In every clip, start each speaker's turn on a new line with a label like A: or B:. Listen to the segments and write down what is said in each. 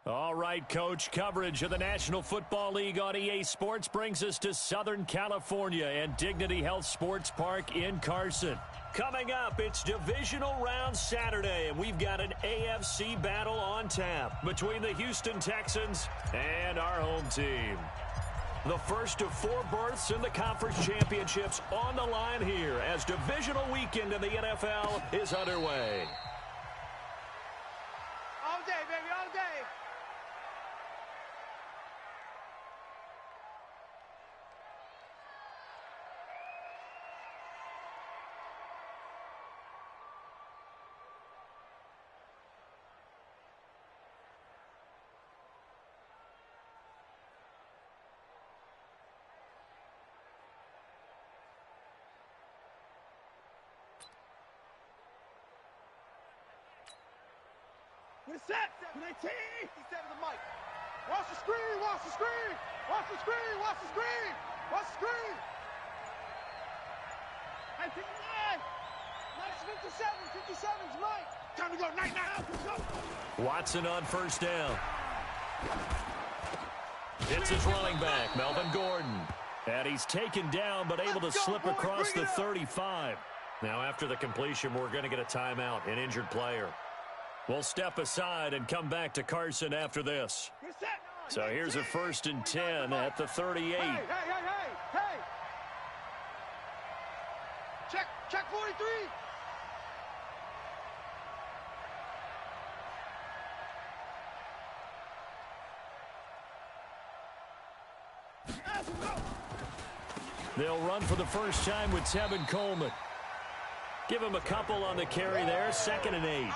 A: All right, Coach, coverage of the National Football League on EA Sports brings us to Southern California and Dignity Health Sports Park in Carson. Coming up, it's Divisional Round Saturday, and we've got an AFC battle on tap between the Houston Texans and our home team. The first of 4 berths in the conference championships on the line here as Divisional Weekend in the NFL is underway.
B: All day, baby, all day. We're set. 19. He's set with the mic. Watch the screen. Watch the screen. Watch the screen. Watch the screen. Watch the screen. 59. Mike's 57. 57's Mike. Time to go. Night. Let's go.
A: Watson on first down. It's his running back, Melvin Gordon. And he's taken down but able to slip across the 35. Now after the completion, we're going to get a timeout, an injured player. We'll step aside and come back to Carson after this. So here's a 1st and 10 at the 38.
B: Hey. Check 43.
A: They'll run for the first time with Tevin Coleman. Give him a couple on the carry there, 2nd and 8.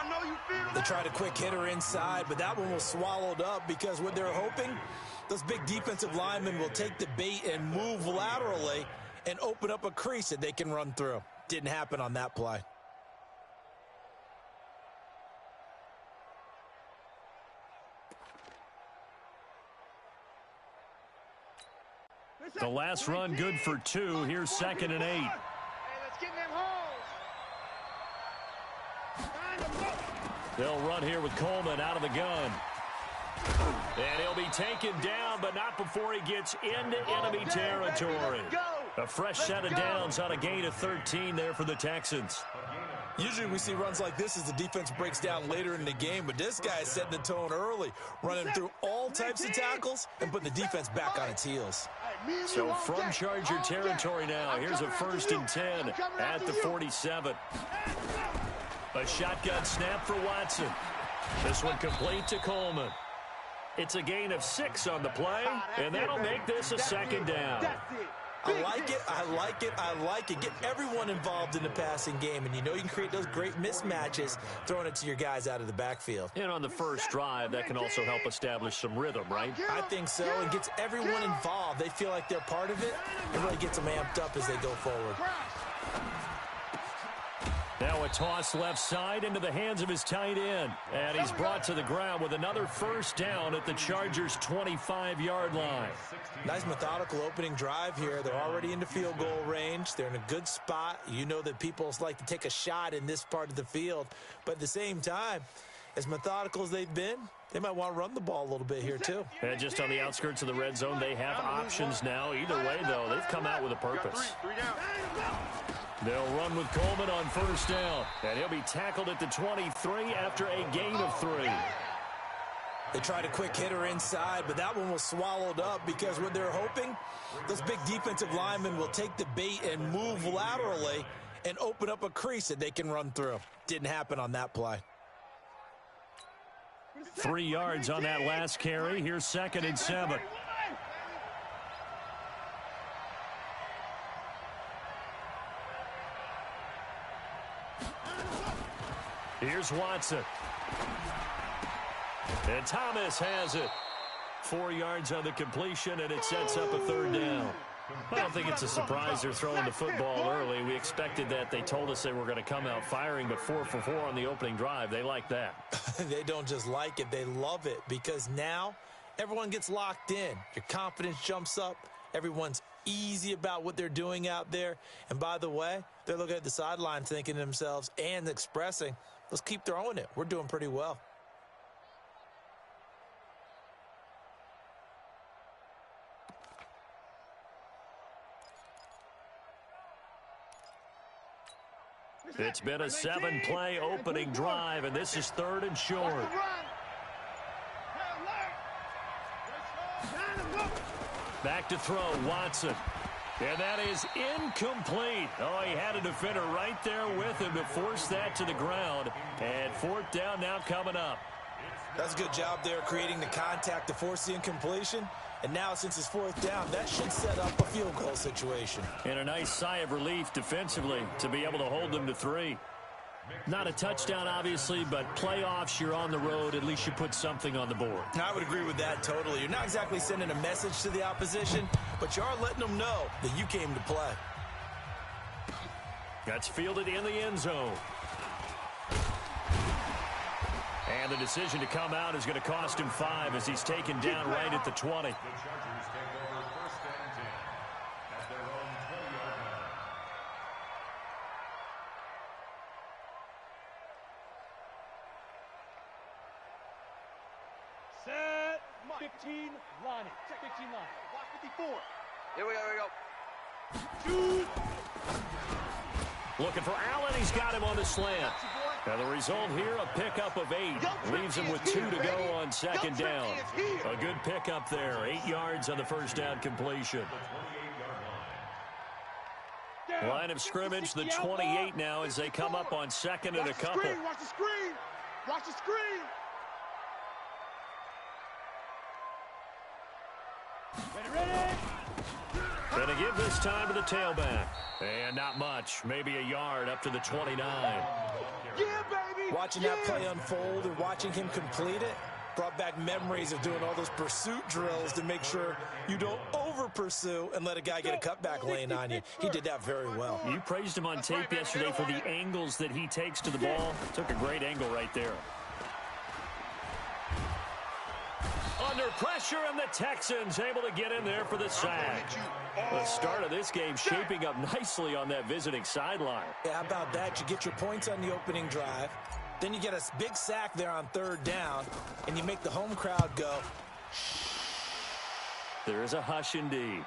C: They tried a quick hitter inside, but that one was swallowed up because what they're hoping, those big defensive linemen will take the bait and move laterally and open up a crease that they can run through. Didn't happen on that play.
A: The last run good for 2. Here's 2nd and 8.
B: Hey, let's get in them holes.
A: They'll run here with Coleman out of the gun. And he'll be taken down, but not before he gets into enemy territory. A fresh set of downs on a gain of 13 there for the Texans.
C: Usually we see runs like this as the defense breaks down later in the game, but this guy is setting the tone early, running through all types of tackles and putting the defense back on its heels.
A: So from Charger territory now, here's a 1st and 10 at the 47. A shotgun snap for Watson. This one complete to Coleman. It's a gain of 6 on the play, and that'll make this a 2nd down.
C: I like it. Get everyone involved in the passing game, and you know you can create those great mismatches throwing it to your guys out of the backfield.
A: And on the first drive, that can also help establish some rhythm, right?
C: I think so, and gets everyone involved. They feel like they're part of it, and really gets them amped up as they go forward.
A: Now a toss left side into the hands of his tight end. And he's brought to the ground with another 1st down at the Chargers' 25-yard line.
C: Nice methodical opening drive here. They're already into field goal range. They're in a good spot. You know that people like to take a shot in this part of the field. But at the same time, as methodical as they've been, they might want to run the ball a little bit here too.
A: And just on the outskirts of the red zone, they have options now. Either way, though, they've come out with a purpose. They'll run with Coleman on 1st down. And he'll be tackled at the 23 after a gain of 3.
C: They tried a quick hitter inside, but that one was swallowed up because what they're hoping, those big defensive linemen will take the bait and move laterally and open up a crease that they can run through. Didn't happen on that play.
A: 3 yards on that last carry. Here's 2nd and 7. Here's Watson. And Thomas has it. 4 yards on the completion, and it sets up a 3rd down. I don't think it's a surprise they're throwing the football early. We expected that. They told us they were going to come out firing, but 4 for 4 on the opening drive. They like that.
C: They don't just like it. They love it because now everyone gets locked in. Your confidence jumps up. Everyone's easy about what they're doing out there. And by the way, they're looking at the sideline thinking to themselves and expressing, let's keep throwing it. We're doing pretty well.
A: It's been a 7-play opening drive, and this is 3rd and short. Back to throw, Watson. And that is incomplete. Oh, he had a defender right there with him to force that to the ground. And 4th down now coming up.
C: That's a good job there creating the contact to force the incompletion. And now, since it's 4th down, that should set up a field goal situation.
A: And a nice sigh of relief defensively to be able to hold them to 3. Not a touchdown, obviously, but playoffs, you're on the road. At least you put something on the board.
C: I would agree with that totally. You're not exactly sending a message to the opposition, but you are letting them know that you came to play.
A: That's fielded in the end zone. And the decision to come out is going to cost him 5 as he's taken down right at the 20.
B: Set. 15 line. Check 15 line. Block 54.
D: Here we go.
B: Shoot.
A: Looking for Allen. He's got him on the slant. Now the result here, a pickup of 8. Leaves him with 2 to go on 2nd down. A good pickup there. 8 yards on the first down completion. Line of scrimmage, the 28 now as they come up on 2nd and a couple.
B: Watch the screen. Watch the screen. Ready.
A: Gonna give this time to the tailback. And not much. Maybe a yard up to the 29.
B: Yeah, baby.
C: Watching that play unfold and watching him complete it brought back memories of doing all those pursuit drills to make sure you don't over-pursue and let a guy get a cutback lane on you. He did that very well.
A: You praised him on tape yesterday for the angles that he takes to the ball. Took a great angle right there. Under pressure, and the Texans able to get in there for the sack. The start of this game shaping up nicely on that visiting sideline.
C: Yeah, how about that? You get your points on the opening drive. Then you get a big sack there on 3rd down, and you make the home crowd go.
A: There is a hush indeed.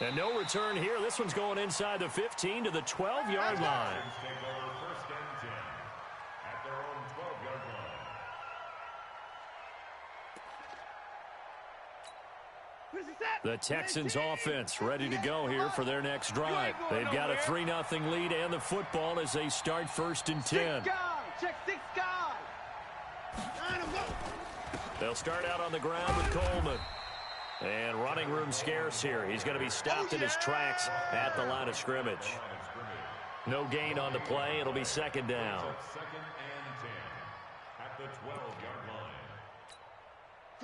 A: And no return here. This one's going inside the 15 to the 12-yard line. The Texans offense ready to go here for their next drive. They've got a 3-0 lead and the football as they start 1st and 10.
B: Check 6 guys.
A: They'll start out on the ground with Coleman. And running room scarce here. He's going to be stopped in his tracks at the line of scrimmage. No gain on the play. It'll be 2nd down.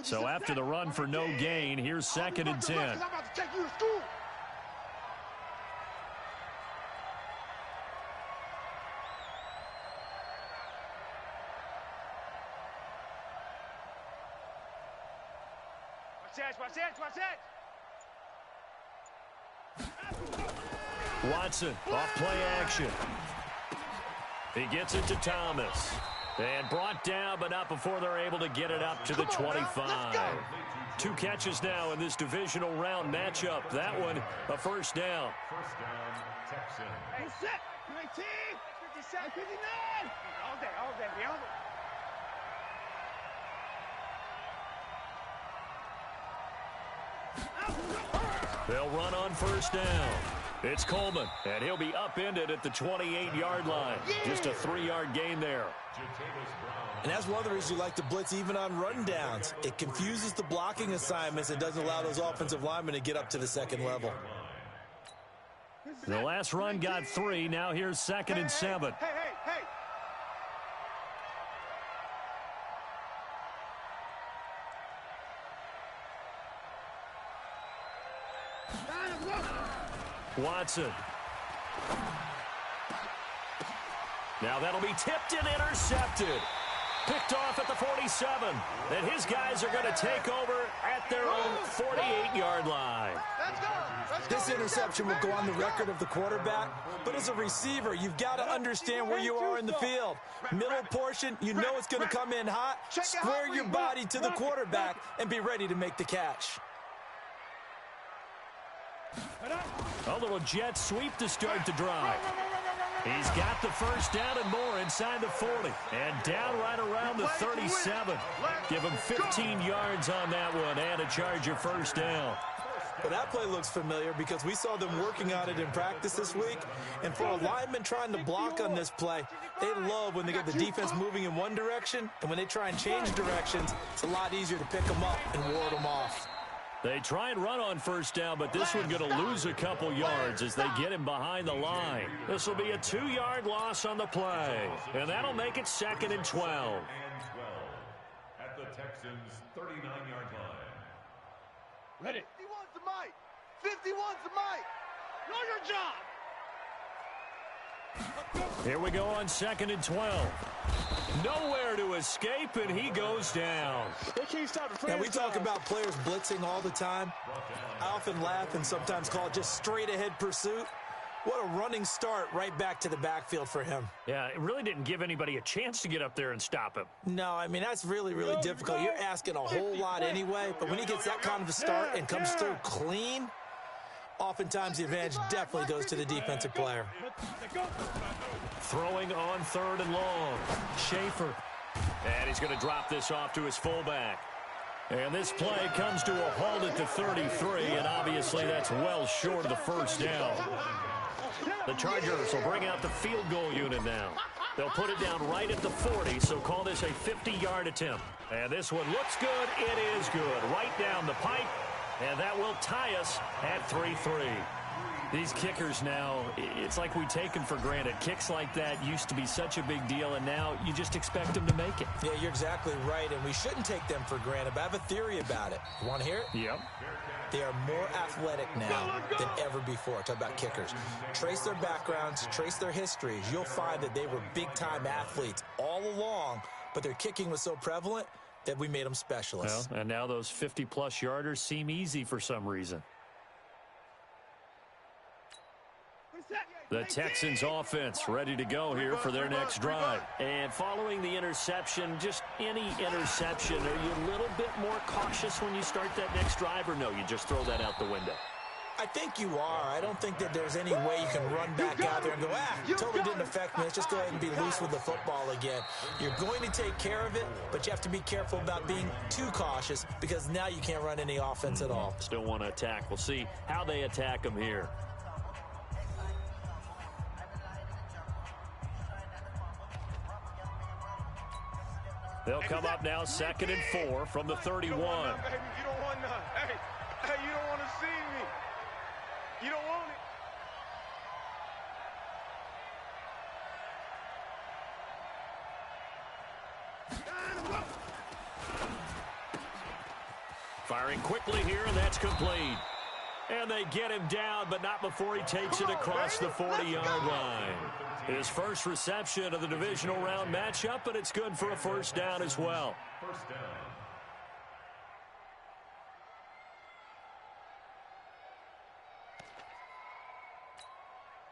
A: So after the run for no gain, here's 2nd and 10.
B: I'm about to take you to school. Watch that.
A: Watson, off play action. He gets it to Thomas. And brought down, but not before they're able to get it up to the 25. 2 catches now in this divisional round matchup. That one, a 1st down.
B: Texans. Hey, set. 19. 57. 59. All day.
A: They'll run on 1st down. It's Coleman, and he'll be upended at the 28-yard line. Just a 3-yard gain there.
C: And that's one of the reasons you like to blitz even on run downs. It confuses the blocking assignments and doesn't allow those offensive linemen to get up to the 2nd level.
A: The last run got 3. Now here's 2nd and 7.
B: Hey.
A: Watson. Now that'll be tipped and intercepted. Picked off at the 47. And his guys are going to take over at their own 48-yard line.
C: This interception will go on the record of the quarterback, but as a receiver, you've got to understand where you are in the field. Middle portion, you know it's going to come in hot. Square your body to the quarterback and be ready to make the catch.
A: A little jet sweep to start the drive. He's got the first down and more inside the 40. And down right around the 37. Give him 15 yards on that one and a Charger first down.
C: Well, that play looks familiar because we saw them working on it in practice this week. And for a lineman trying to block on this play, they love when they get the defense moving in one direction. And when they try and change directions, it's a lot easier to pick them up and ward them off.
A: They try and run on first down, but this one's going to lose a couple yards as they get him behind the line. This will be a 2-yard loss on the play, and that'll make it 2nd and 12.
D: At the Texans' 39-yard line.
B: Ready. 51's the mic. 51's the mic. Know your job.
A: Here we go on 2nd and 12. Nowhere to escape, and he goes down.
B: They can't stop the franchise.
C: Now, we talk about players blitzing all the time. I often laugh and sometimes call it just straight-ahead pursuit. What a running start right back to the backfield for him.
A: Yeah, it really didn't give anybody a chance to get up there and stop him.
C: No, I mean, that's really, really difficult. You're asking a whole lot anyway, but when he gets that kind of a start and comes through clean, oftentimes the advantage definitely goes to the defensive player.
A: Throwing on 3rd and long. Schaefer. And he's going to drop this off to his fullback. And this play comes to a halt at the 33, and obviously that's well short of the first down. The Chargers will bring out the field goal unit now. They'll put it down right at the 40, so call this a 50-yard attempt. And this one looks good. It is good. Right down the pipe. And that will tie us at 3-3. These kickers now, it's like we take them for granted. Kicks like that used to be such a big deal, and now you just expect them to make it.
C: Yeah, you're exactly right, and we shouldn't take them for granted, but I have a theory about it. You want to hear it?
A: Yep.
C: They are more athletic now than ever before. Talk about kickers. Trace their backgrounds, trace their histories. You'll find that they were big-time athletes all along, but their kicking was so prevalent that we made them specialists.
A: Well, and now those 50-plus yarders seem easy for some reason. The Texans offense ready to go here for their next drive. And following the interception, just any interception, are you a little bit more cautious when you start that next drive, or no, you just throw that out the window?
C: I think you are. I don't think that there's any way you can run back out there and go, totally didn't affect me. Let's just go ahead and be loose with the football again. You're going to take care of it, but you have to be careful about being too cautious because now you can't run any offense at all.
A: Still want to attack. We'll see how they attack them here. They'll come up now 2nd and 4 from the 31.
B: You don't want none, baby. You don't want none. Hey, you don't want to see me. You don't want it.
A: Firing quickly here, and that's complete. And they get him down, but not before he takes it across the 40-yard line. His first reception of the divisional round matchup, and it's good for a first down as well.
D: First down.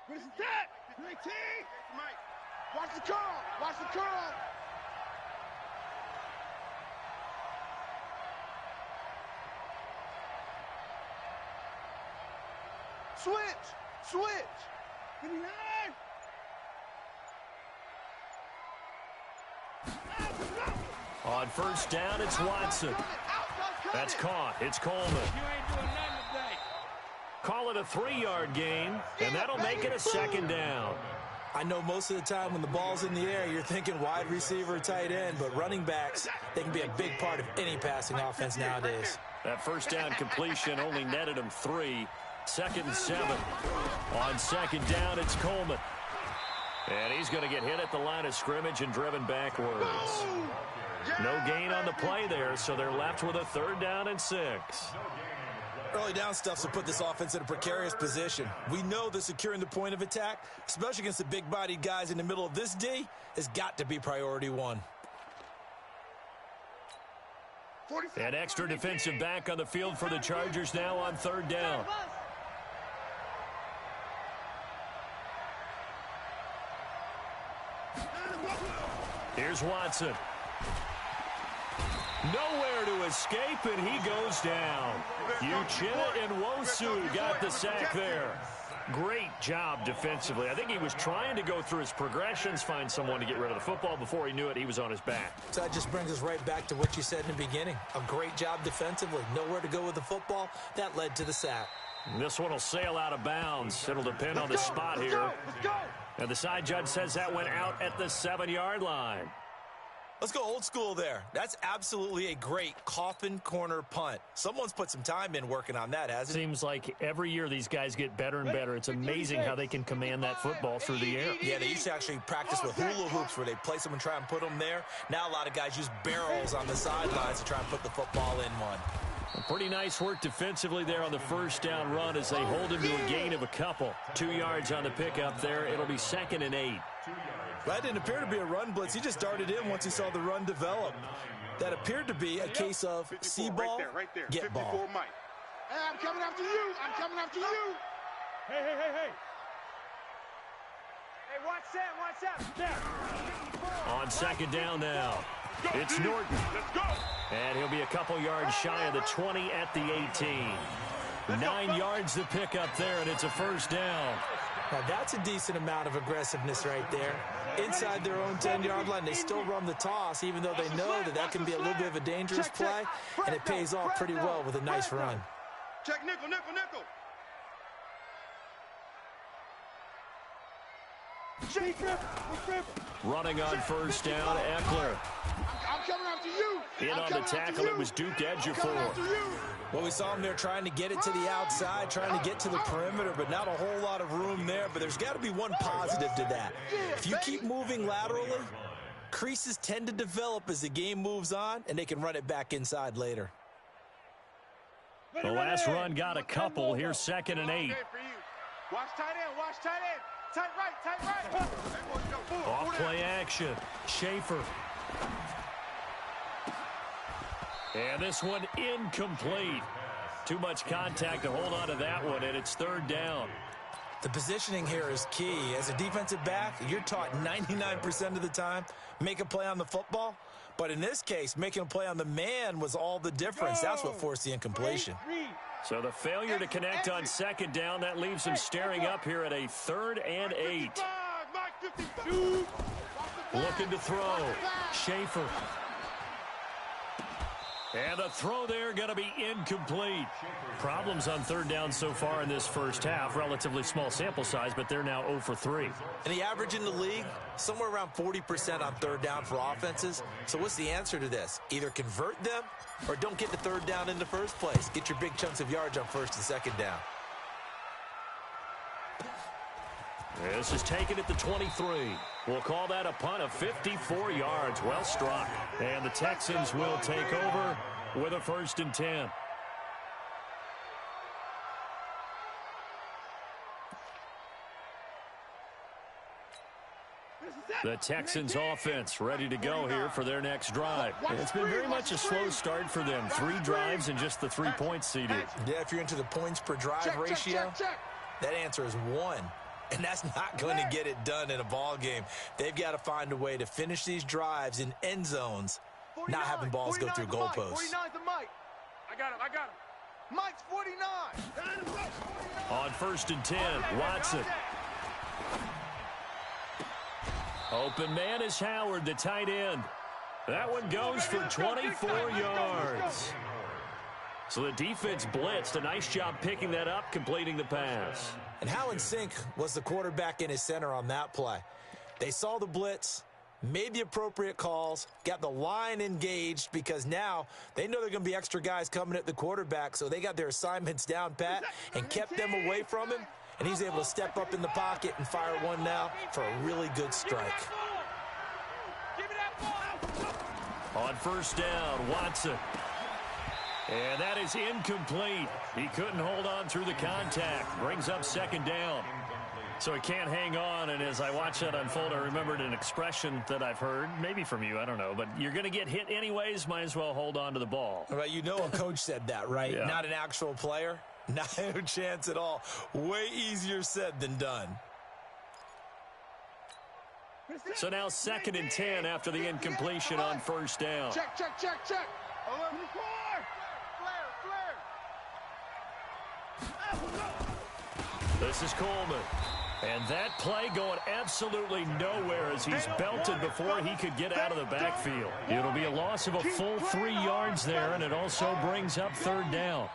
B: What is that? 19. Watch the curl. Watch the curl. Switch. Switch. 29.
A: On first down, it's Watson. That's caught. It's Coleman. Call it a 3-yard gain, and that'll make it a 2nd down.
C: I know most of the time when the ball's in the air, you're thinking wide receiver, tight end, but running backs, they can be a big part of any passing offense nowadays.
A: That first down completion only netted him 3. 2nd and 7. On 2nd down, it's Coleman. And he's going to get hit at the line of scrimmage and driven backwards. No gain on the play there, so they're left with a 3rd down and 6.
C: Early down stuff will put this offense in a precarious position. We know that securing the point of attack, especially against the big-bodied guys in the middle of this D, has got to be priority 1.
A: An extra defensive back on the field for the Chargers now on 3rd down. Here's Watson. Nowhere to escape, and he goes down. Uchenna and Nwosu got the sack there. Great job defensively. I think he was trying to go through his progressions, find someone to get rid of the football. Before he knew it, he was on his back.
C: So that just brings us right back to what you said in the beginning. A great job defensively. Nowhere to go with the football. That led to the sack.
A: And this one will sail out of bounds. It'll depend on the spot here. And the side judge says that went out at the 7-yard line.
C: Let's go old school there. That's absolutely a great coffin corner punt. Someone's put some time in working on that, hasn't it?
A: Seems like every year these guys get better and better. It's amazing how they can command that football through the air.
C: Yeah, they used to actually practice with hula hoops where they place them and try and put them there. Now a lot of guys use barrels on the sidelines to try and put the football in one.
A: Pretty nice work defensively there on the first down run as they hold him to a gain of a couple. 2 yards on the pickup there. It'll be 2nd and 8.
C: That didn't appear to be a run blitz. He just darted in once he saw the run develop. That appeared to be a case of see ball, get ball.
B: Mike. Hey, I'm coming after you. I'm coming after you. Hey. Hey, watch that. There.
A: On 2nd down now. It's Norton.
B: Let's go.
A: And he'll be a couple yards shy of the 20 at the 18. 9 yards to pick up there, and it's a first down.
C: Now that's a decent amount of aggressiveness right there. Inside their own 10-yard line, they still run the toss, even though they know that can be a little bit of a dangerous play, and it pays off pretty well with a nice run.
B: Check nickel.
A: Running on first down, Eckler.
B: I'm coming after you.
A: In on the tackle, it was Duke Ejiofor.
C: Well, we saw him there trying to get it to the outside, trying to get to the perimeter, but not a whole lot of room there. But there's got to be one positive to that. If you keep moving laterally, creases tend to develop as the game moves on, and they can run it back inside later.
A: The last run got a couple. Here's 2nd and 8.
B: Watch tight end. Tight right.
A: Off play action. Schaefer. And this one incomplete. Too much contact to hold on to that one, and it's 3rd down.
C: The positioning here is key. As a defensive back, you're taught 99% of the time, make a play on the football. But in this case, making a play on the man was all the difference. That's what forced the incompletion.
A: So the failure to connect on 2nd down, that leaves him staring up here at a 3rd and 8. Looking to throw. Schaefer. And the throw there going to be incomplete. Problems on 3rd down so far in this first half. Relatively small sample size, but they're now 0 for 3.
C: And the average in the league, somewhere around 40% on 3rd down for offenses. So what's the answer to this? Either convert them or don't get the 3rd down in the first place. Get your big chunks of yards on 1st and 2nd down.
A: This is taken at the 23. We'll call that a punt of 54 yards. Well struck. And the Texans will take over with a 1st and 10. The Texans offense ready to go here for their next drive. It's been very much a slow start for them. 3 drives and just the 3 points seeded.
C: Yeah, if you're into the points per drive ratio, that answer is 1. And that's not going to get it done in a ball game. They've got to find a way to finish these drives in end zones, not having balls go through goalposts.
B: 49's the Mike. I got him. Mike's 49.
A: On 1st and 10, Watson. Open man is Howard, the tight end. That one goes for 24 yards. So the defense blitzed. A nice job picking that up, completing the pass.
C: And how in sync was the quarterback in his center on that play? They saw the blitz, made the appropriate calls, got the line engaged because now they know they're going to be extra guys coming at the quarterback, so they got their assignments down pat and kept them away from him, and he's able to step up in the pocket and fire one now for a really good strike.
A: On 1st down, Watson. And that is incomplete. He couldn't hold on through the contact. Brings up 2nd down. So he can't hang on, and as I watch that unfold, I remembered an expression that I've heard, maybe from you, I don't know, but you're going to get hit anyways, might as well hold on to the ball.
C: Right, you know a coach said that, right?
A: Yeah. Not
C: an actual player. Not a chance at all. Way easier said than done.
A: So now 2nd and 10 after the incompletion on 1st down.
B: Check.
A: This is Coleman. And that play going absolutely nowhere as he's belted before he could get out of the backfield. It'll be a loss of a full 3 yards there, and it also brings up third down.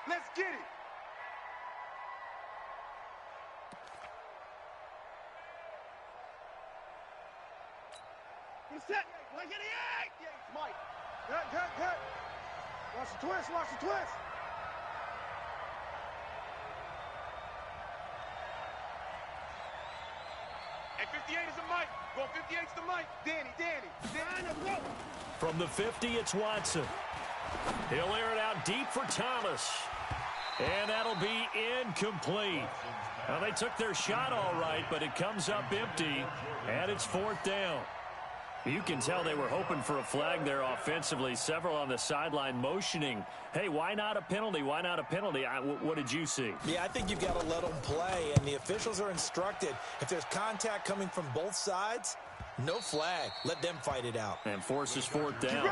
B: Let's get it. He's set. Like it, yeah, Mike. Good. Watch the twist, watch the twist. Hey, 58 is the Mike. Going 58's the Mike. Danny.
A: From the 50, it's Watson. He'll air it out deep for Thomas. And that'll be incomplete. Now, they took their shot all right, but it comes up empty, and it's fourth down. You can tell they were hoping for a flag there offensively. Several on the sideline motioning, hey, why not a penalty? Why not a penalty? What did you see?
C: Yeah, I think you've got to let them play, and the officials are instructed, if there's contact coming from both sides, no flag. Let them fight it out.
A: And forces fourth down.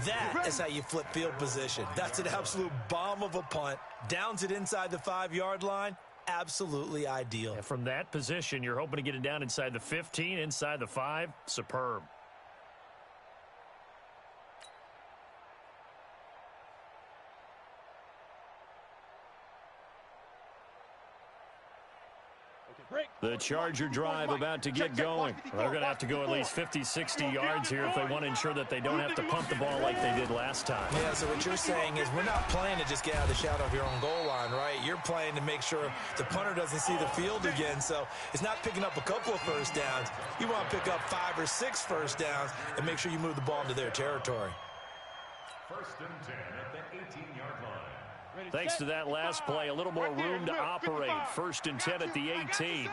C: That is how you flip field position. That's an absolute bomb of a punt. Downs it inside the 5-yard line. Absolutely ideal.
A: And from that position, you're hoping to get it down inside the 15, inside the 5. Superb. The Charger drive about to get going. They're going to have to go at least 50, 60 yards here if they want to ensure that they don't have to pump the ball like they did last time.
C: Yeah, so what you're saying is we're not playing to just get out of the shadow of your own goal line, right? You're playing to make sure the punter doesn't see the field again. So it's not picking up a couple of first downs. You want to pick up 5 or 6 first downs and make sure you move the ball into their territory.
D: First and 10 at the 18-yard line.
A: Thanks to that last play, a little more room to operate. First and 10 at the 18.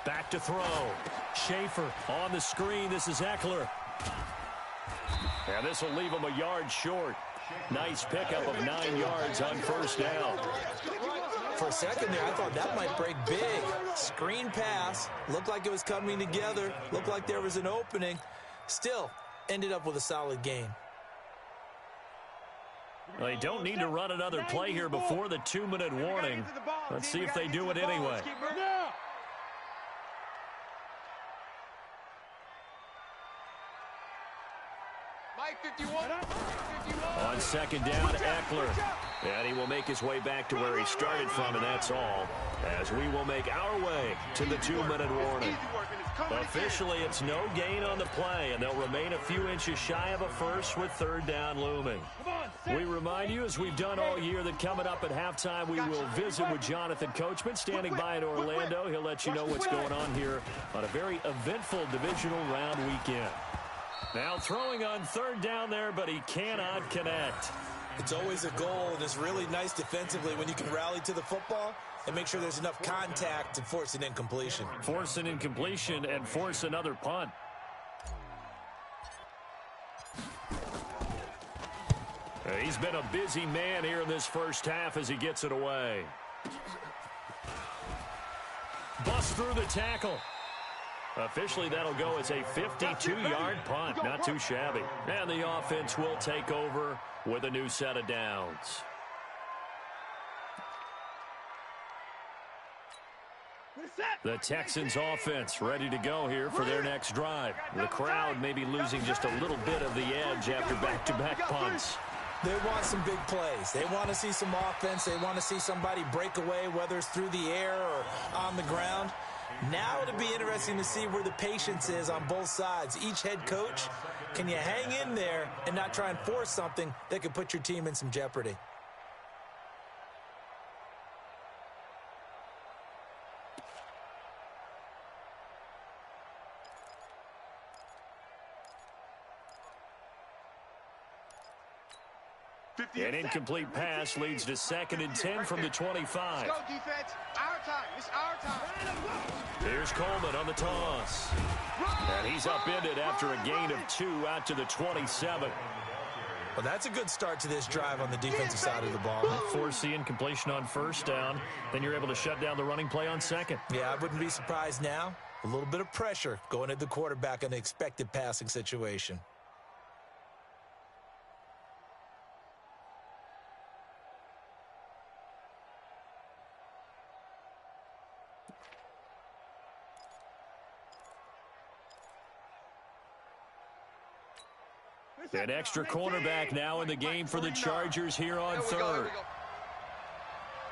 A: Back to throw. Schaefer on the screen. This is Eckler. And this will leave him a yard short. Nice pickup of 9 yards on first down.
C: For a second there, I thought that might break big. Screen pass. Looked like it was coming together. Looked like there was an opening. Still, ended up with a solid gain.
A: Well, they don't need to run another play here before the 2-minute warning. Let's see if they do it anyway. On second down, Eckler. And he will make his way back to where he started from, and that's all. As we will make our way to the 2-minute warning. Officially, it's no gain on the play, and they'll remain a few inches shy of a first with third down looming. We remind you, as we've done all year, that coming up at halftime, we will visit with Jonathan Coachman, standing by in Orlando. He'll let you know what's going on here on a very eventful divisional round weekend. Now throwing on third down there, but he cannot connect.
C: It's always a goal, and it's really nice defensively when you can rally to the football and make sure there's enough contact to force an incompletion.
A: Force an incompletion and force another punt. He's been a busy man here in this first half as he gets it away. Bust through the tackle. Officially, that'll go as a 52-yard punt. Not too shabby. And the offense will take over with a new set of downs. The Texans offense ready to go here for their next drive. The crowd may be losing just a little bit of the edge after back-to-back punts.
C: They want some big plays. They want to see some offense. They want to see somebody break away, whether it's through the air or on the ground. Now it'll be interesting to see where the patience is on both sides. Each head coach, can you hang in there and not try and force something that could put your team in some jeopardy?
A: An incomplete pass leads to 2nd and 10 from the 25.
B: Let's go, defense. Our time. It's our time.
A: Here's Coleman on the toss. And he's upended after a gain of 2 out to the 27.
C: Well, that's a good start to this drive on the defensive side of the ball.
A: Force the incompletion on first down. Then you're able to shut down the running play on second.
C: Yeah, I wouldn't be surprised now A little bit of pressure going at the quarterback in the expected passing situation.
A: An extra cornerback now in the game for the Chargers here on third.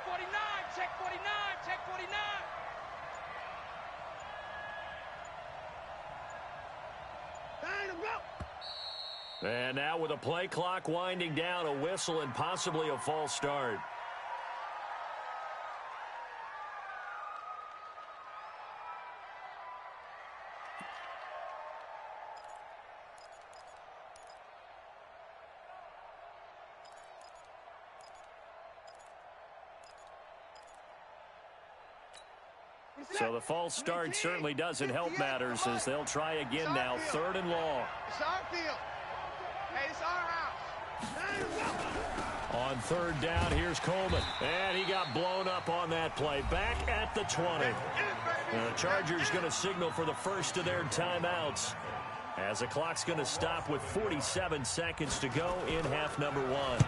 B: 49, check 49, check 49.
A: And now with a play clock winding down, a whistle and possibly a false start. So the false start certainly doesn't help matters as they'll try again now, third and long.
B: It's our field. Hey, it's our house.
A: On third down, here's Coleman. And he got blown up on that play. Back at the 20. The Chargers going to signal for the first of their timeouts as the clock's going to stop with 47 seconds to go in half number one.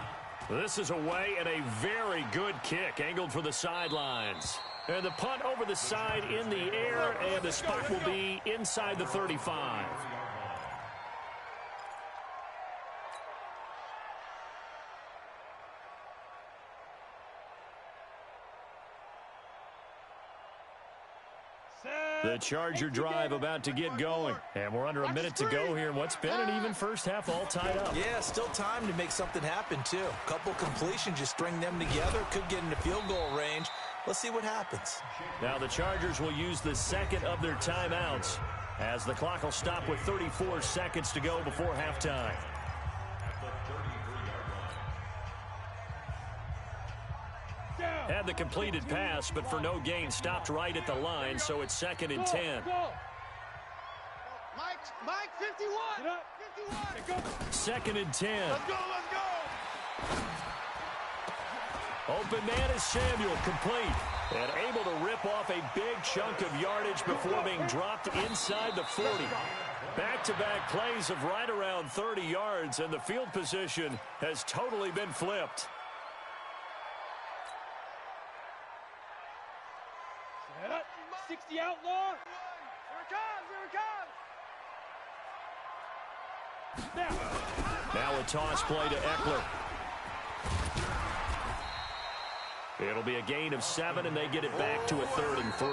A: This is away and a very good kick angled for the sidelines. And the punt over the side in the air, and the spot will be inside the 35. The Charger drive about to get going. And we're under a minute to go here in what's been an even first half all tied up.
C: Yeah, still time to make something happen, too. A couple completions, just string them together. Could get into field goal range. Let's see what happens.
A: Now the Chargers will use the second of their timeouts as the clock will stop with 34 seconds to go before halftime. Had the completed pass, but for no gain, stopped right at the line, so it's 2nd and 10.
B: Mike, 51.
A: 2nd and 10.
B: Let's go.
A: Open man is Samuel, complete. And able to rip off a big chunk of yardage before being dropped inside the 40. Back-to-back plays of right around 30 yards, and the field position has totally been flipped.
B: Set up. 60 outlaw. Here it comes.
A: Now a toss play to Eckler. It'll be a gain of 7, and they get it back to a 3rd and 3.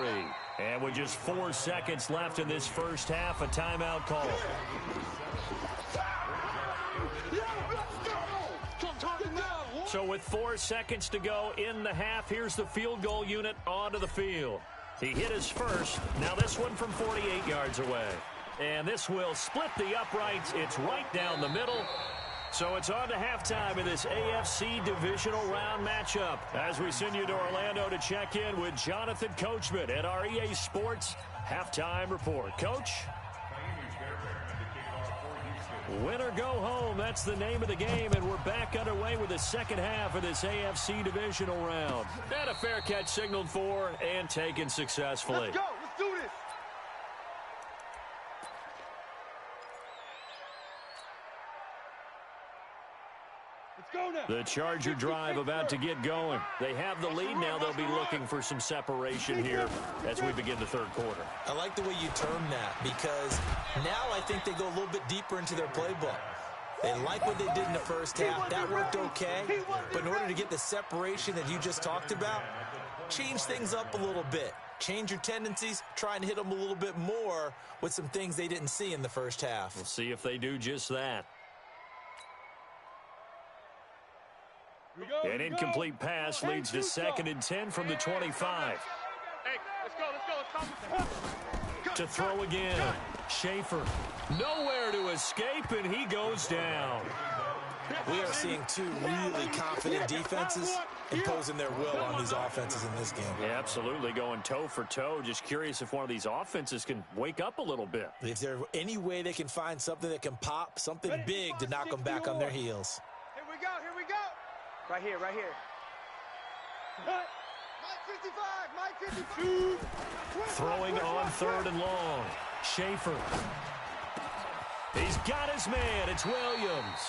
A: And with just 4 seconds left in this first half, a timeout call. So with 4 seconds to go in the half, here's the field goal unit onto the field. He hit his first. Now this one from 48 yards away. And this will split the uprights. It's right down the middle. So it's on to halftime in this AFC Divisional Round matchup as we send you to Orlando to check in with Jonathan Coachman at our EA Sports Halftime Report. Coach? Win or go home, that's the name of the game, and we're back underway with the second half of this AFC Divisional Round. And a fair catch signaled for and taken successfully.
B: Let's go. Let's do this.
A: The Charger drive about to get going. They have the lead now. They'll be looking for some separation here as we begin the third quarter.
C: I like the way you term that because now I think they go a little bit deeper into their playbook. They like what they did in the first half. That worked okay. But in order to get the separation that you just talked about, change things up a little bit. Change your tendencies. Try and hit them a little bit more with some things they didn't see in the first half.
A: We'll see if they do just that. An incomplete pass leads to 2nd and 10 from the 25.
B: Hey, let's go.
A: To throw again. Schaefer. Nowhere to escape, and he goes down.
C: We are seeing two really confident defenses imposing their will on these offenses in this game.
A: Yeah, absolutely, going toe for toe. Just curious if one of these offenses can wake up a little bit.
C: If there's any way they can find something that can pop, something big to knock them back on their heels.
B: Here we go. Right here. Mike 55.
A: Throwing on 3rd and long. Schaefer. He's got his man. It's Williams.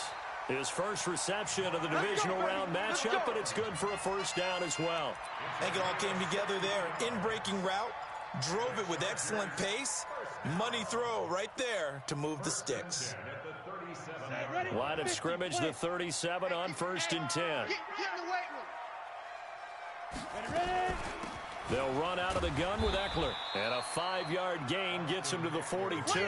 A: His first reception of the divisional round matchup, but it's good for a first down as well.
C: I think it all came together there. In-breaking route. Drove it with excellent pace. Money throw right there to move the sticks.
A: Line of scrimmage, the 37 on 1st and 10. They'll run out of the gun with Eckler. And a 5-yard gain gets him to the 42.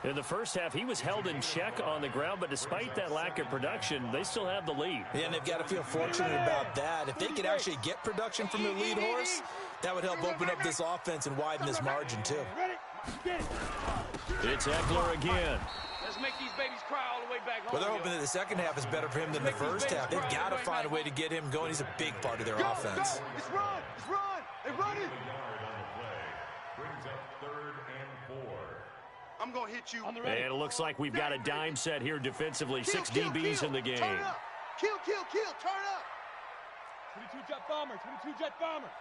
A: In the first half, he was held in check on the ground, but despite that lack of production, they still have the lead.
C: Yeah, and they've got to feel fortunate about that. If they could actually get production from their lead horse, that would help open up this offense and widen this margin, too.
A: It's Eckler again.
E: Let's make these babies cry all the way back home.
C: Well, they're hoping that the second half is better for him than the first half. They've got to find a way to get him going. He's a big part of their offense.
B: It's run. It's run. They run it.
D: Brings up 3rd and 4.
B: I'm going to hit you.
A: And it looks like we've got a dime set here defensively. 6 DBs in the game.
B: Turn up. Kill. Turn up.
E: 22 jet bomber. 22 jet bomber.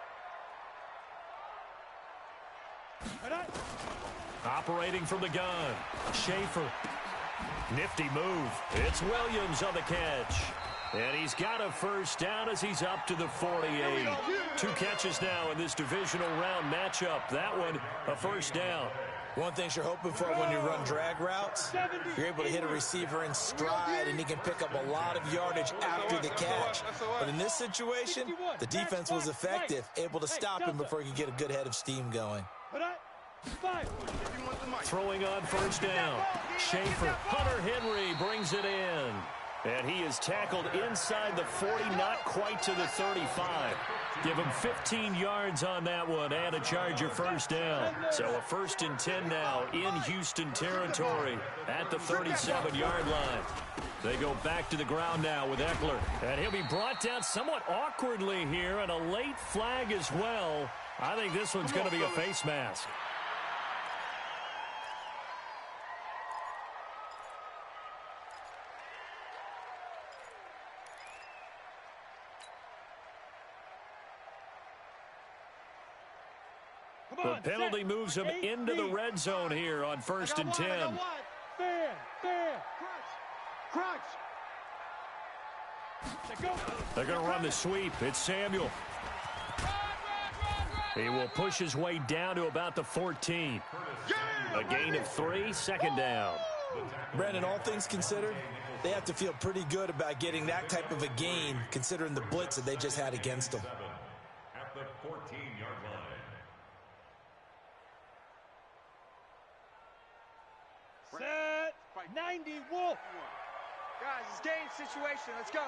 A: Operating from the gun. Schaefer. Nifty move. It's Williams on the catch. And he's got a first down as he's up to the 48. 2 catches now in this divisional round matchup. That one, a first down.
C: One thing you're hoping for when you run drag routes, you're able to hit a receiver in stride, and he can pick up a lot of yardage after the catch. But in this situation, the defense was effective, able to stop him before he could get a good head of steam going.
A: Throwing on first down. Schaefer. Hunter Henry brings it in. And he is tackled inside the 40, not quite to the 35. Give him 15 yards on that one and a Charger first down. So a 1st and 10 now in Houston territory at the 37-yard line. They go back to the ground now with Eckler. And he'll be brought down somewhat awkwardly here, and a late flag as well. I think this one's going to be a face mask. The penalty moves him into the red zone here on 1st and 10.
B: Crunch.
A: They're going to run the sweep. It's Samuel. He will push his way down to about the 14. A gain of 3, 2nd down.
C: Brandon, all things considered, they have to feel pretty good about getting that type of a gain, considering the blitz that they just had against them.
D: At the 14-yard line.
E: Set. 90 Wolf.
B: Guys, it's game situation. Let's go.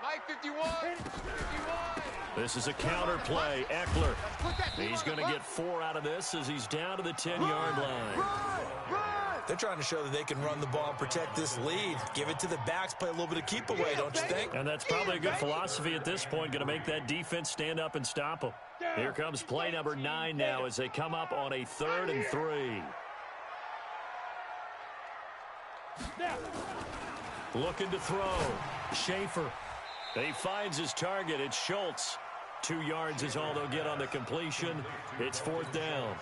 B: Mike 51. 51.
A: This is a counter play. Eckler. He's going to get 4 out of this as he's down to the 10-yard line.
C: They're trying to show that they can run the ball and protect this lead. Give it to the backs, play a little bit of keep away, don't you think?
A: And that's probably a good philosophy at this point, going to make that defense stand up and stop them. Here comes play number 9 now as they come up on a 3rd and 3. Looking to throw. Schaefer. He finds his target. It's Schultz. 2 yards is all they'll get on the completion. It's 4th down.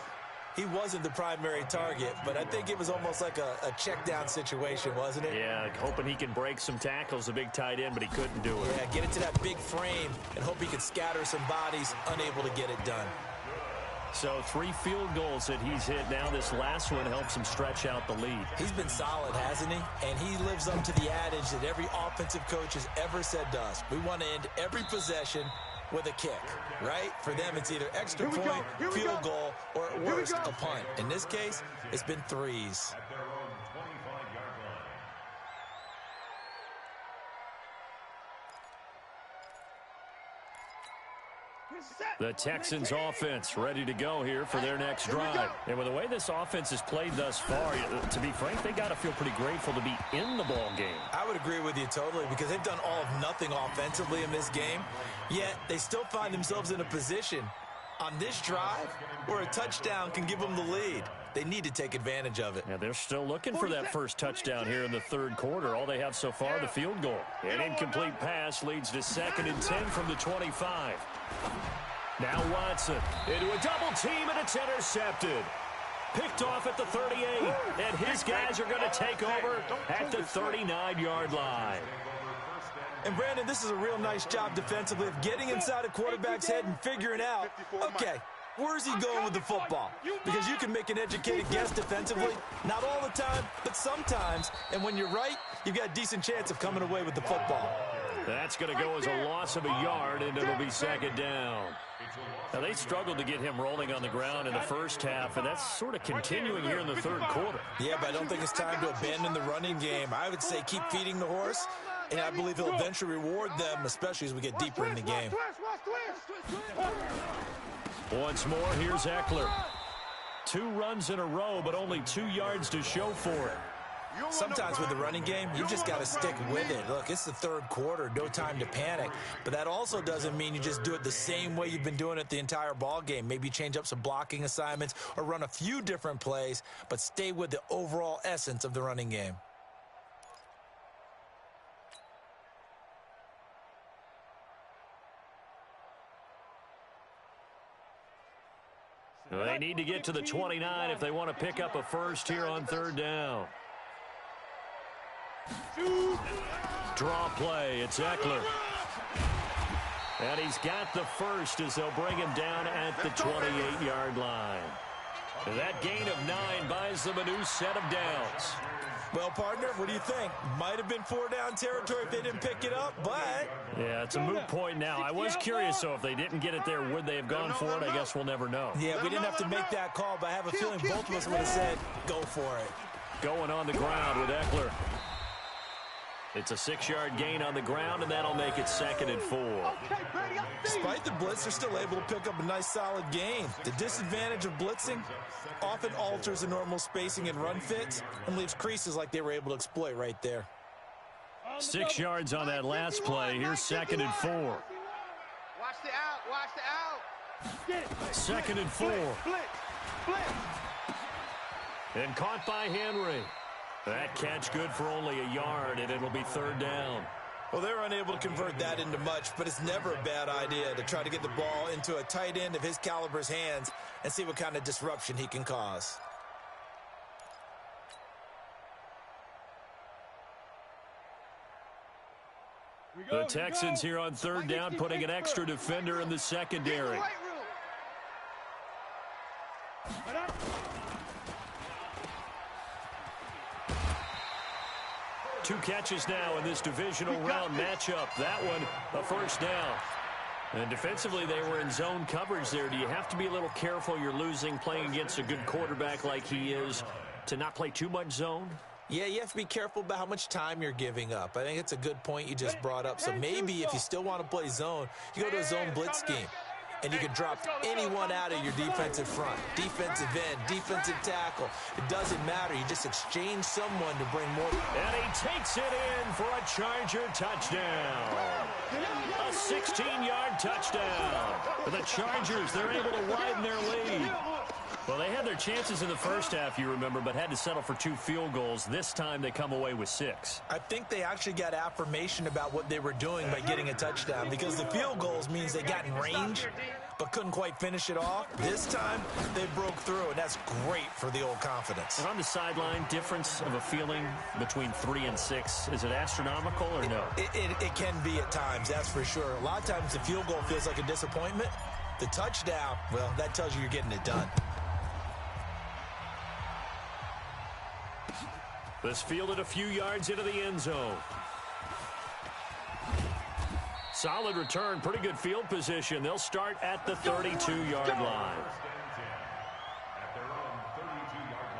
C: He wasn't the primary target, but I think it was almost like a check down situation, wasn't it?
A: Yeah, hoping he can break some tackles, a big tight end, but he couldn't do it.
C: Yeah, get it to that big frame and hope he can scatter some bodies, unable to get it done.
A: So 3 field goals that he's hit now. This last one helps him stretch out the lead.
C: He's been solid, hasn't he? And he lives up to the adage that every offensive coach has ever said to us. We want to end every possession with a kick, right? For them, it's either extra point, field goal, or at worst, a punt. In this case, it's been 3s.
D: At their own 25-yard line.
A: The Texans offense ready to go here for their next drive. And with the way this offense has played thus far, to be frank, they got to feel pretty grateful to be in the ball game.
C: I would agree with you totally because they've done all of nothing offensively in this game, yet they still find themselves in a position on this drive where a touchdown can give them the lead. They need to take advantage of it.
A: Yeah, they're still looking for that first touchdown here in the third quarter. All they have so far, the field goal. An incomplete pass leads to 2nd and 10 from the 25. Now Watson into a double team, and it's intercepted. Picked off at the 38, and his guys are going to take over at the 39-yard line.
C: And, Brandon, this is a real nice job defensively of getting inside a quarterback's head and figuring out, okay, where's he going with the football? Because you can make an educated guess defensively, not all the time, but sometimes. And when you're right, you've got a decent chance of coming away with the football.
A: That's going to go as a loss of a yard, and it'll be 2nd down. Now, they struggled to get him rolling on the ground in the first half, and that's sort of continuing here in the third quarter.
C: Yeah, but I don't think it's time to abandon the running game. I would say keep feeding the horse, and I believe he'll eventually reward them, especially as we get deeper in the game.
A: Once more, here's Eckler. 2 runs in a row, but only 2 yards to show for it.
C: Sometimes with the running game, you just got to stick with it. Look, it's the third quarter, no time to panic. But that also doesn't mean you just do it the same way you've been doing it the entire ball game. Maybe change up some blocking assignments or run a few different plays, but stay with the overall essence of the running game.
A: They need to get to the 29 if they want to pick up a first here on 3rd down. Draw play, it's Eckler. And he's got the first as they'll bring him down at the 28-yard line. That gain of 9 buys them a new set of downs.
C: Well, partner, what do you think? Might have been 4-down territory if they didn't pick it up, but...
A: Yeah, it's a moot point now. I was curious, though, if they didn't get it there, would they have gone for it? I guess we'll never know.
C: Yeah, we didn't have to make that call, but I have a feeling both of us would have said, go for it.
A: Going on the ground with Eckler. It's a 6-yard gain on the ground, and that'll make it 2nd and 4.
C: Despite the blitz, they're still able to pick up a nice, solid gain. The disadvantage of blitzing often alters the normal spacing and run fits and leaves creases like they were able to exploit right there.
A: 6 yards on that last play. Here's 2nd and 4.
B: Watch the out. Watch the out.
A: 2nd and 4.
B: Blitz.
A: And caught by Henry. That catch good for only a yard, and it'll be 3rd down.
C: Well, they're unable to convert that into much, but it's never a bad idea to try to get the ball into a tight end of his caliber's hands and see what kind of disruption he can cause.
A: The Texans here on 3rd down, putting an extra defender in the secondary. 2 catches now in this divisional round matchup. That one, a first down. And defensively, they were in zone coverage there. Do you have to be a little careful? You're losing, playing against a good quarterback like he is, to not play too much zone?
C: Yeah, you have to be careful about how much time you're giving up. I think it's a good point you just brought up. So maybe if you still want to play zone, you go to a zone blitz scheme. And you can drop anyone out of your defensive front. Defensive end, defensive tackle. It doesn't matter. You just exchange someone to bring more.
A: And he takes it in for a Charger touchdown. A 16-yard touchdown. The Chargers, they're able to widen their lead. Well, they had their chances in the first half, you remember, but had to settle for 2 field goals. This time they come away with 6.
C: I think they actually got affirmation about what they were doing by getting a touchdown, because the field goals means they got in range but couldn't quite finish it off. This time they broke through, and that's great for the old confidence.
A: And on the sideline, difference of a feeling between 3 and 6, is it astronomical or no?
C: It can be at times, that's for sure. A lot of times the field goal feels like a disappointment. The touchdown, well, that tells you you're getting it done.
A: This fielded a few yards into the end zone. Solid return, pretty good field position. They'll start at the 32-yard line.
D: At their own 32-yard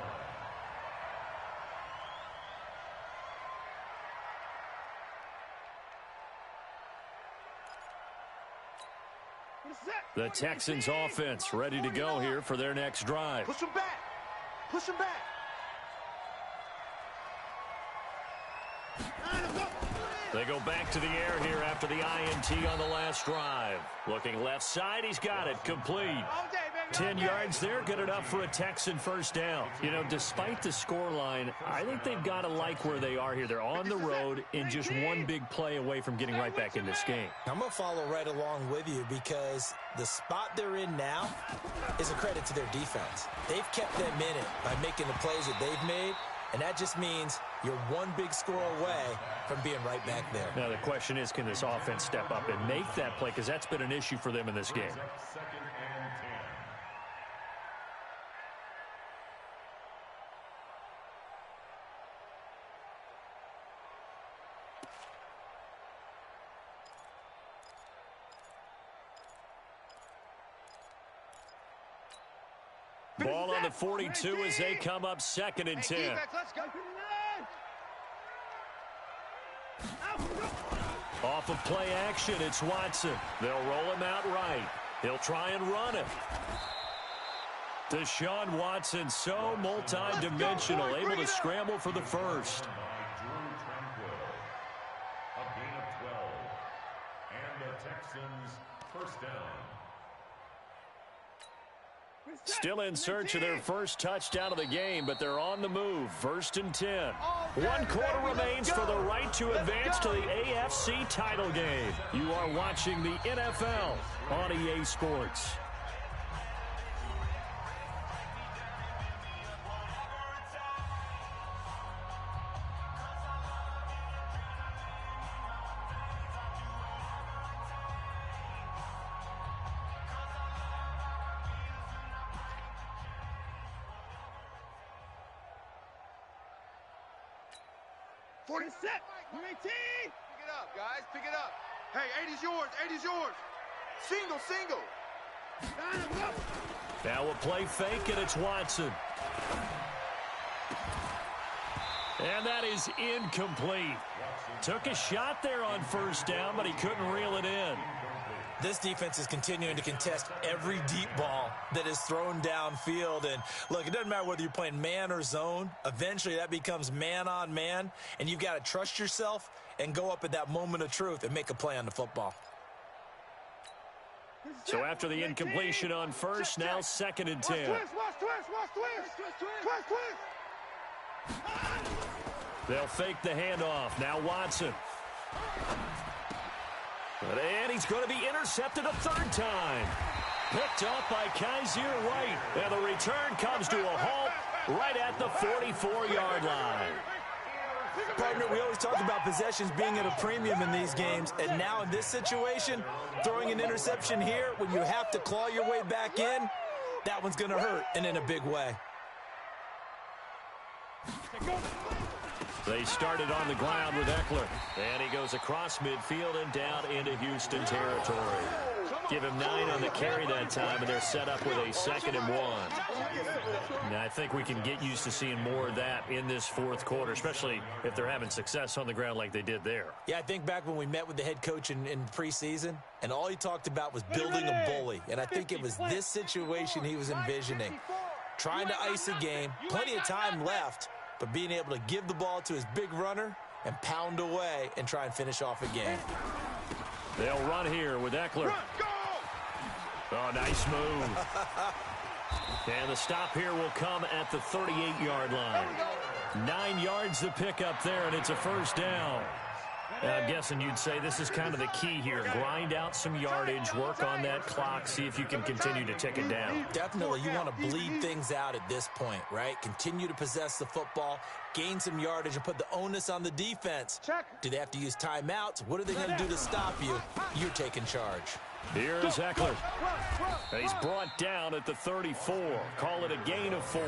D: line.
A: The Texans offense ready to go here for their next drive.
B: Push him back. Push him back.
A: They go back to the air here after the INT on the last drive. Looking left side, he's got it. Complete. 10 yards there, good enough for a Texan first down. You know, despite the scoreline, I think they've got to like where they are here. They're on the road and just one big play away from getting right back in this game.
C: I'm going to follow right along with you because the spot they're in now is a credit to their defense. They've kept them in it by making the plays that they've made, and that just means you're one big score away from being right back there.
A: Now the question is, can this offense step up and make that play? Because that's been an issue for them in this game. Ball on the 42 as they come up 2nd and 10.
B: Let's go.
A: Off of play action, it's Watson. They'll roll him out right. He'll try and run it. Deshaun Watson, so multi-dimensional, able to scramble for the first.
D: A gain of 12. And the Texans first down.
A: Still in search of their first touchdown of the game, but they're on the move. 1st and 10. 1 quarter remains for the right to advance to the AFC title game. You are watching the NFL on EA Sports.
B: Set. 18. Pick it up, guys. Pick it up. Hey, 80's yours. 80's yours. Single.
A: Now a play fake, and it's Watson. And that is incomplete. Took a shot there on first down, but he couldn't reel it in.
C: This defense is continuing to contest every deep ball that is thrown downfield. And, look, it doesn't matter whether you're playing man or zone. Eventually, that becomes man-on-man, and you've got to trust yourself and go up at that moment of truth and make a play on the football.
A: So after the incompletion on first, now 2nd and 10.
B: Twist.
A: They'll fake the handoff. Now Watson. And he's going to be intercepted a 3rd time. Picked up by Kaiser White. And the return comes to a halt right at the 44-yard line.
C: Partner, we always talk about possessions being at a premium in these games. And now in this situation, throwing an interception here when you have to claw your way back in, that one's going to hurt, and in a big way.
A: They started on the ground with Eckler. And he goes across midfield and down into Houston territory. Give him 9 on the carry that time, and they're set up with a 2nd and 1. Now, I think we can get used to seeing more of that in this 4th quarter, especially if they're having success on the ground like they did there.
C: Yeah, I think back when we met with the head coach in preseason, and all he talked about was building a bully. And I think it was this situation he was envisioning. Trying to ice a game, plenty of time left, but being able to give the ball to his big runner and pound away and try and finish off a game.
A: They'll run here with Eckler. Oh, nice move. And the stop here will come at the 38-yard line. 9 yards to pick up there, and it's a first down. I'm guessing you'd say this is kind of the key here. Grind out some yardage, work on that clock, see if you can continue to tick it down.
C: Definitely, you want to bleed things out at this point, right? Continue to possess the football, gain some yardage, and put the onus on the defense. Do they have to use timeouts? What are they going to do to stop you? You're taking charge.
A: Here's Eckler. And he's brought down at the 34. Call it a gain of 4.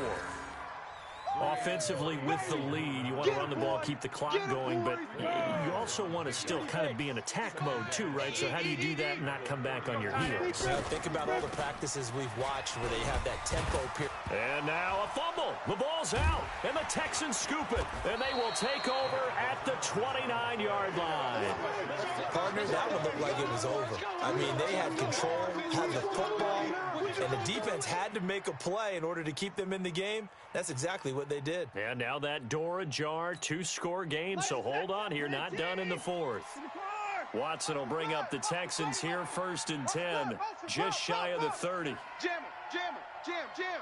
A: Offensively with the lead, you want to run the ball, keep the clock going, but you also want to still kind of be in attack mode too, right? So how do you do that and not come back on your heels?
C: Think about all the practices we've watched where they have that tempo period.
A: And now a fumble. The ball's out, and the Texans scoop it, and they will take over at the 29-yard line.
C: Partner, that one looked like it was over. I mean, they had control, had the football, and the defense had to make a play in order to keep them in the game. That's exactly what they did.
A: And now that door ajar, 2-score game, so hold on here, not done in the fourth. Watson will bring up the Texans here, 1st and 10, just shy of the 30.
B: Jam him, jam him, jam.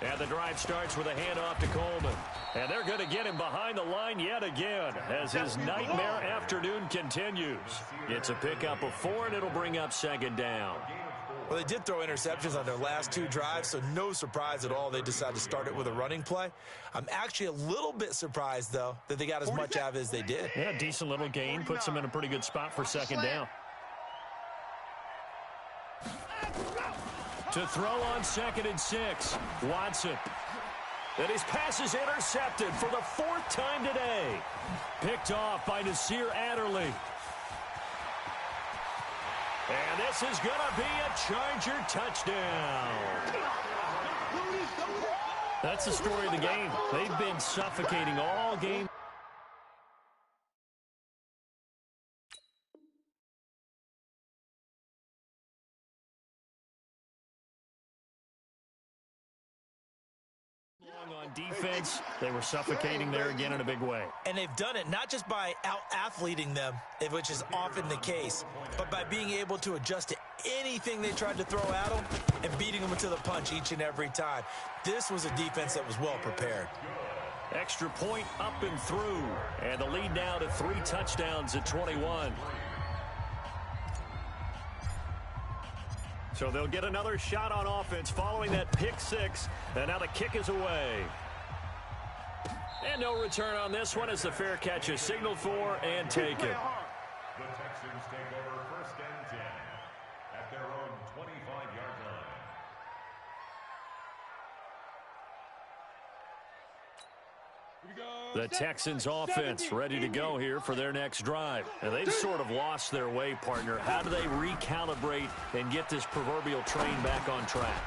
A: And the drive starts with a handoff to Coleman. And they're going to get him behind the line yet again as his nightmare afternoon continues. It's a pickup of 4, and it'll bring up 2nd down.
C: Well, they did throw interceptions on their last 2 drives, so no surprise at all they decided to start it with a running play. I'm actually a little bit surprised, though, that they got as much out of it as they did.
A: Yeah, decent little gain. Puts them in a pretty good spot for 2nd down. To throw on 2nd and 6, Watson. And his pass is intercepted for the 4th time today. Picked off by Nasir Adderley. And this is going to be a Charger touchdown. That's the story of the game. They've been suffocating all game. On defense, they were suffocating there again in a big way.
C: And they've done it not just by out-athleting them, which is often the case, but by being able to adjust to anything they tried to throw at them and beating them to the punch each and every time. This was a defense that was well prepared.
A: Extra point up and through, and the lead now to 3 touchdowns at 21. So they'll get another shot on offense following that pick 6, and now the kick is away. And no return on this one as the fair catch is signaled for and taken.
D: The Texans take over 1st and 10 at their own 25-yard line.
A: The Texans offense ready to go here for their next drive. And they've sort of lost their way, partner. How do they recalibrate and get this proverbial train back on track?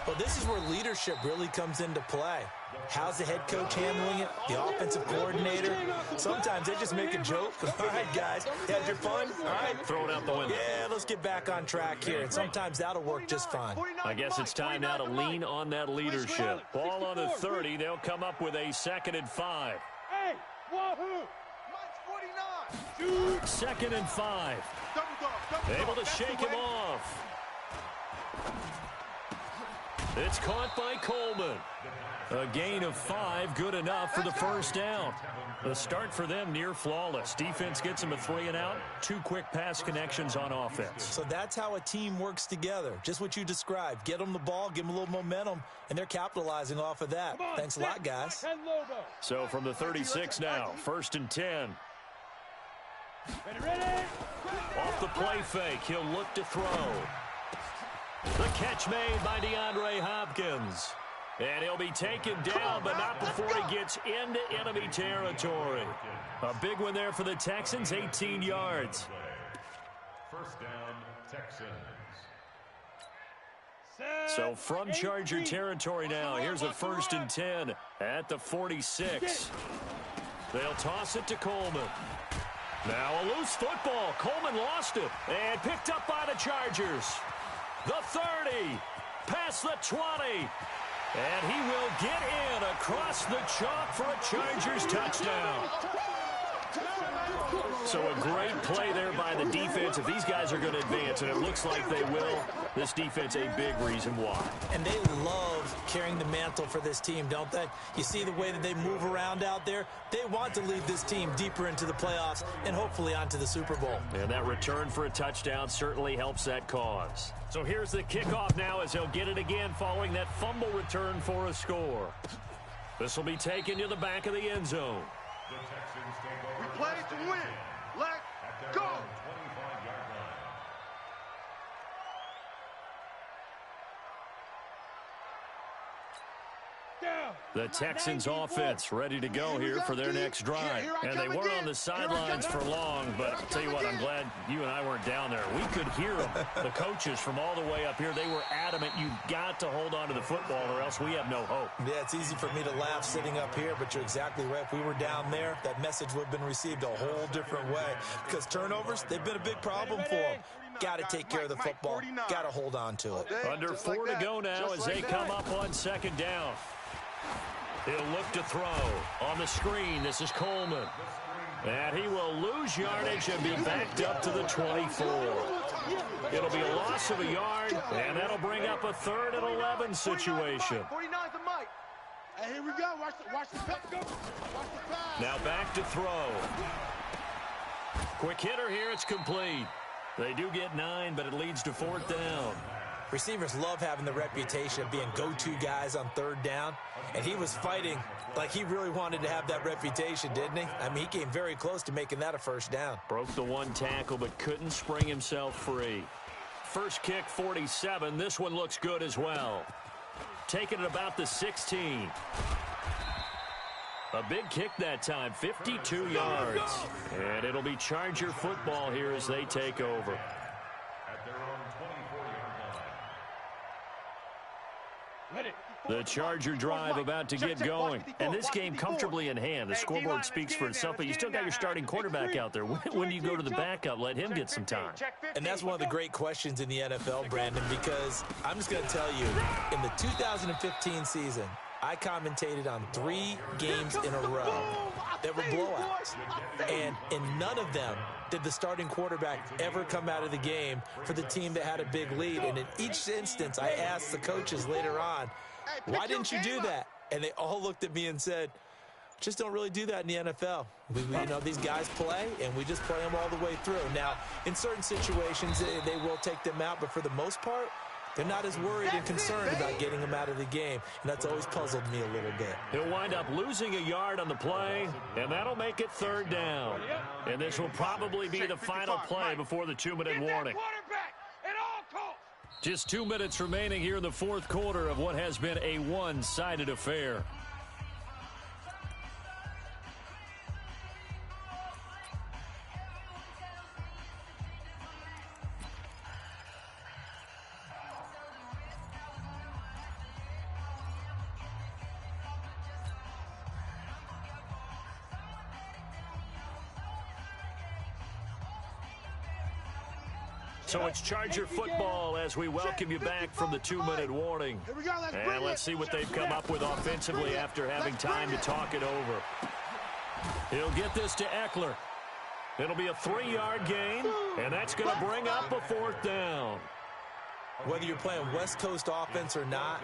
C: Well, this is where leadership really comes into play. How's the head coach handling it? The offensive coordinator? Sometimes they just make a joke. All right, guys, had your fun? All right.
A: Throw it out the window.
C: Yeah, let's get back on track here. And sometimes that'll work just fine.
A: I guess it's time now to lean on that leadership. Ball on the 30. They'll come up with a 2nd and 5.
E: Hey, wahoo!
B: Mike's 49.
A: 2nd and 5. Able to shake him off. It's caught by Coleman. A gain of 5, good enough for the 1st down. The start for them near flawless. Defense gets them a 3 and out. 2 quick pass connections on offense.
C: So that's how a team works together. Just what you described. Get them the ball, give them a little momentum, and they're capitalizing off of that. Thanks a lot, guys.
A: So from the 36 now, 1st and 10.
E: Ready?
A: Off the play fake, he'll look to throw. The catch made by DeAndre Hopkins. And he'll be taken down, but not before he gets into enemy territory. A big one there for the Texans, 18 yards.
D: 1st down, Texans.
A: So from Charger territory now, here's a 1st and 10 at the 46. They'll toss it to Coleman. Now a loose football. Coleman lost it and picked up by the Chargers. The 30, past the 20. And he will get in across the chalk for a Chargers touchdown. So a great play there by the defense. If these guys are going to advance, and it looks like they will, this defense a big reason why.
C: And they love carrying the mantle for this team, don't they? You see the way that they move around out there? They want to lead this team deeper into the playoffs and hopefully onto the Super Bowl.
A: And that return for a touchdown certainly helps that cause. So here's the kickoff now as he'll get it again following that fumble return for a score. This will be taken to the back of the end zone.
D: The Texans take over.
B: We play to win. Let's go.
D: 25-yard line.
A: The Texans offense ready to go here for their next drive. And they weren't on the sidelines for long, but I'll tell you what, I'm glad you and I weren't down there. We could hear them, the coaches from all the way up here. They were adamant, you've got to hold on to the football or else we have no hope.
C: Yeah, it's easy for me to laugh sitting up here, but you're exactly right. If we were down there, that message would have been received a whole different way. Because turnovers, they've been a big problem for them. Got to take care of the football. Got to hold on to it.
A: Under 4 to go now as they come up on second down. He'll look to throw. On the screen, this is Coleman. And he will lose yardage and be backed up to the 24. It'll be a loss of a yard, and that'll bring up a 3rd and 11 situation.
B: 49's the mic. Hey, here we go. Watch the pass. Watch the pass.
A: Now back to throw. Quick hitter here. It's complete. They do get 9, but it leads to 4th down.
C: Receivers love having the reputation of being go-to guys on 3rd down, and he was fighting like he really wanted to have that reputation, didn't he? I mean, he came very close to making that a 1st down.
A: Broke the 1 tackle, but couldn't spring himself free. First kick, 47. This one looks good as well. Taking it about the 16. A big kick that time, 52 yards. And it'll be Charger football here as they take over.
D: At their own 24-yard line.
A: The Charger drive about to get going. And this game comfortably in hand. The scoreboard speaks for itself, but you still got your starting quarterback out there. When do you go to the backup? Let him get some time.
C: And that's one of the great questions in the NFL, Brandon, because I'm just going to tell you, in the 2015 season, I commentated on 3 games in a row that were blowouts. And in none of them did the starting quarterback ever come out of the game for the team that had a big lead. And in each instance, I asked the coaches later on, why didn't you do that? And they all looked at me and said, just don't really do that in the NFL. You know, these guys play, and we just play them all the way through. Now, in certain situations, they will take them out, but for the most part, they're not as worried and concerned about getting them out of the game, and that's always puzzled me a little bit.
A: He'll wind up losing a yard on the play, and that'll make it 3rd down. And this will probably be the final play before the 2-minute warning. Just 2 minutes remaining here in the 4th quarter of what has been a one-sided affair. So it's Charger football as we welcome you back from the 2-minute warning. And let's see what they've come up with offensively after having time to talk it over. He'll get this to Eckler. It'll be a 3-yard gain, and that's going to bring up a 4th down.
C: Whether you're playing West Coast offense or not,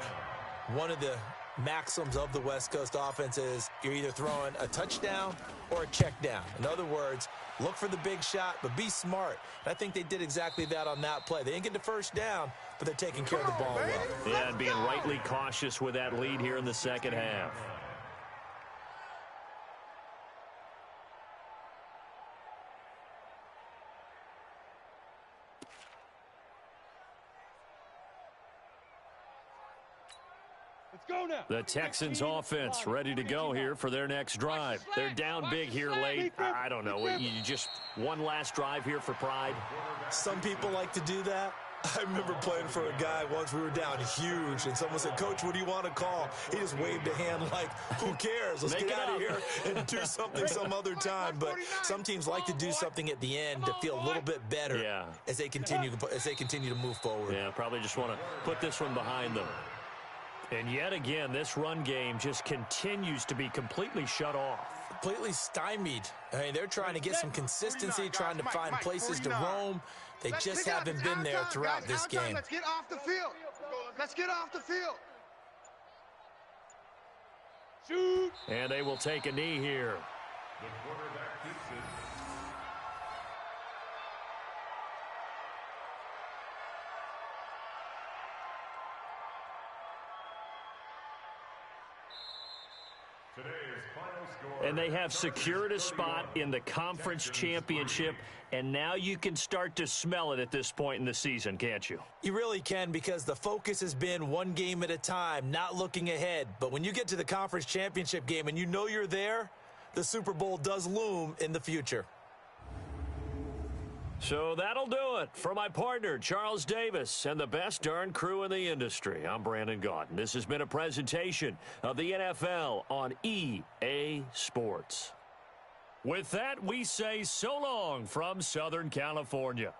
C: one of the maxims of the West Coast offense is you're either throwing a touchdown or a check down. In other words, look for the big shot, but be smart. And I think they did exactly that on that play. They didn't get the 1st down, but they're taking care of the ball well.
A: Yeah, and being rightly cautious with that lead here in the second half. The Texans offense ready to go here for their next drive. They're down big here late. I don't know. You just one last drive here for pride.
C: Some people like to do that. I remember playing for a guy once. We were down huge, and someone said, "Coach, what do you want to call?" He just waved a hand like, who cares? Let's get out of here and do something some other time. But some teams like to do something at the end to feel a little bit better as they continue to move forward.
A: Yeah, probably just want to put this one behind them. And yet again, this run game just continues to be completely shut off.
C: Completely stymied. I mean, they're trying to get some consistency, trying to find places to roam. They just haven't been there throughout this game.
B: Let's get off the field. Let's get off the field.
A: Shoot. And they will take a knee here.
D: The quarterback keeps it. Today's final score.
A: And they have secured a spot in the conference championship, and now you can start to smell it at this point in the season, can't you?
C: You really can, because the focus has been one game at a time, not looking ahead. But when you get to the conference championship game and you know you're there, the Super Bowl does loom in the future.
A: So that'll do it. For my partner, Charles Davis, and the best darn crew in the industry, I'm Brandon Gaudin. This has been a presentation of the NFL on EA Sports. With that, we say so long from Southern California.